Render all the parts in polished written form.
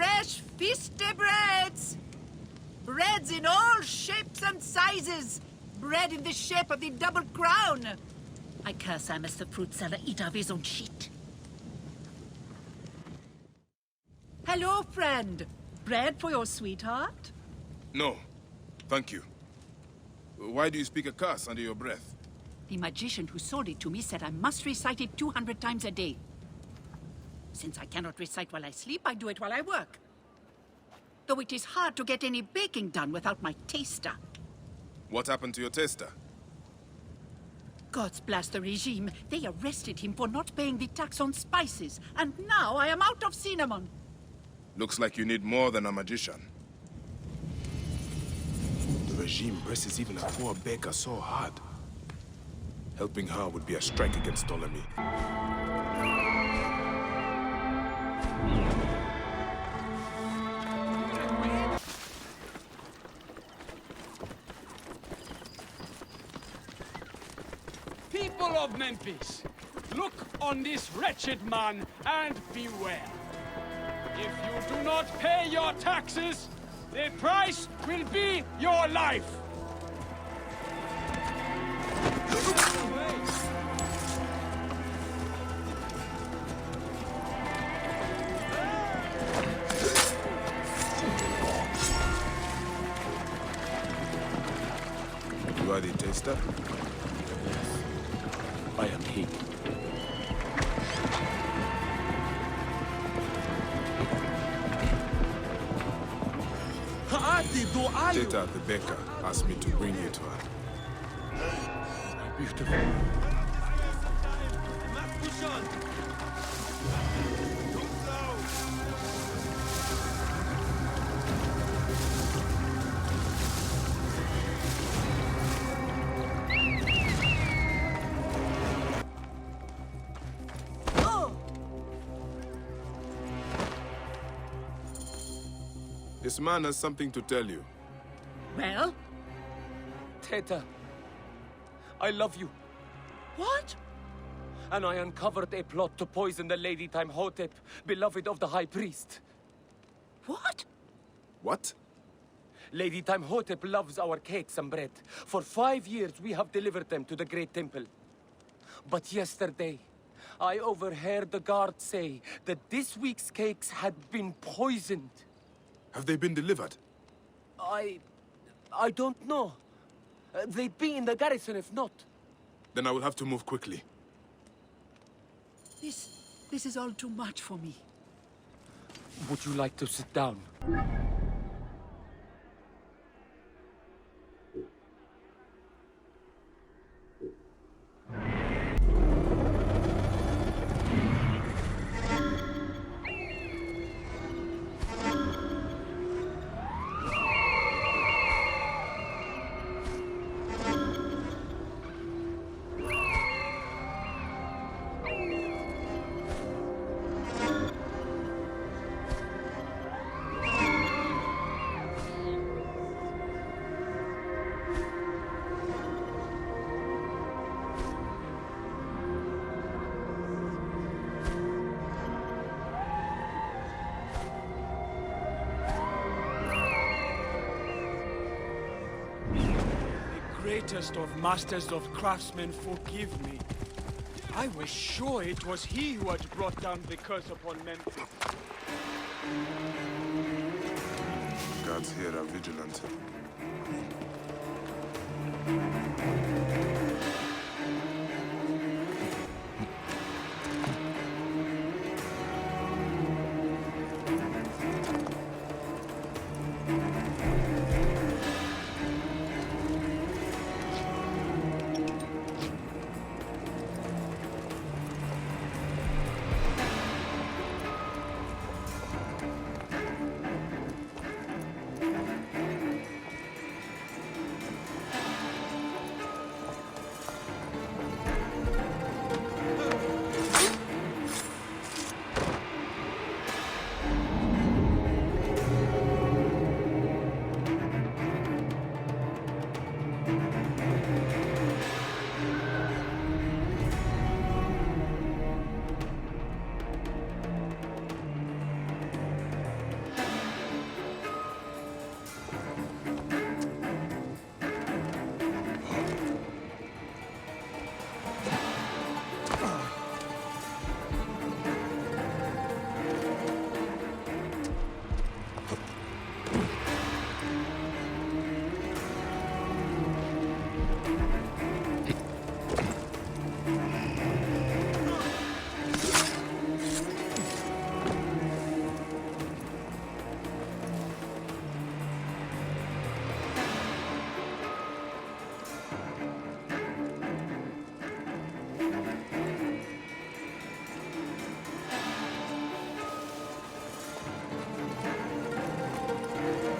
fresh feasty breads! Breads in all shapes and sizes! Bread in the shape of the double crown! I curse I must the fruit seller eat of his own shit. Hello, friend. Bread for your sweetheart? No, thank you. Why do you speak a curse under your breath? The magician who sold it to me said I must recite it 200 times a day. Since I cannot recite while I sleep, I do it while I work. Though it is hard to get any baking done without my taster. What happened to your taster? God's blast the regime. They arrested him for not paying the tax on spices, and now I am out of cinnamon. Looks like you need more than a magician. The regime presses even a poor baker so hard. Helping her would be a strike against Ptolemy. People of Memphis, look on this wretched man and beware. If you do not pay your taxes, the price will be your life. You are the taster? I am he. Teta, the baker, asked me to bring you to her. Beautiful. This man has something to tell you. Well? Teta, I love you. What? And I uncovered a plot to poison the Lady Timehotep, beloved of the High Priest. What? What? Lady Timehotep loves our cakes and bread. For 5 years we have delivered them to the Great Temple. But yesterday, I overheard the guard say that this week's cakes had been poisoned. Have they been delivered? I don't know. They'd be in the garrison if not. Then I will have to move quickly. This is all too much for me. Would you like to sit down? Greatest of masters of craftsmen, forgive me. I was sure it was he who had brought down the curse upon Memphis. Guards here are vigilant.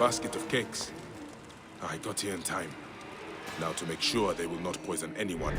basket of cakes. I got here in time. Now to make sure they will not poison anyone.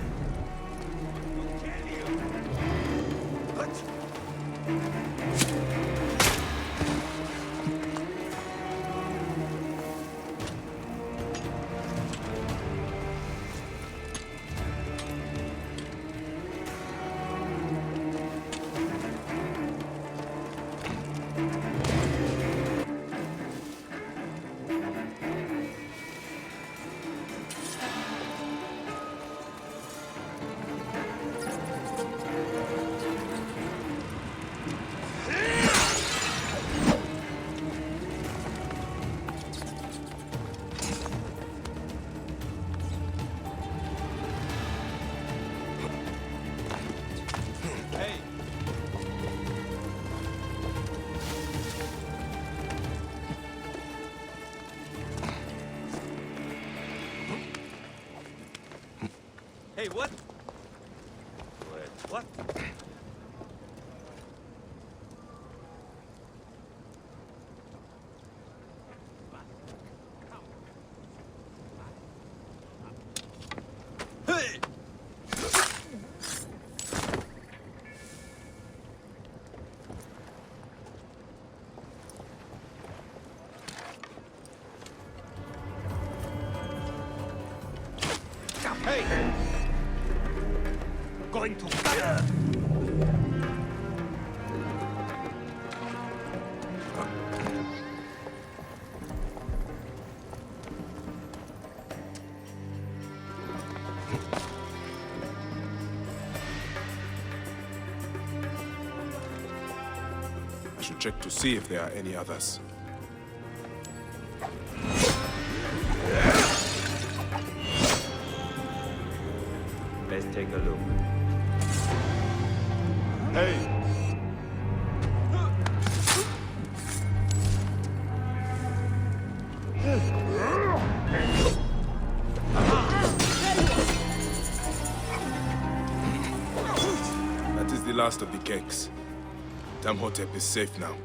Hey, what? Wait, what? Hey! Hey! Going to fire! I should check to see if there are any others. Let's take a look. Hey! That is the last of the cakes. Tamhotep is safe now.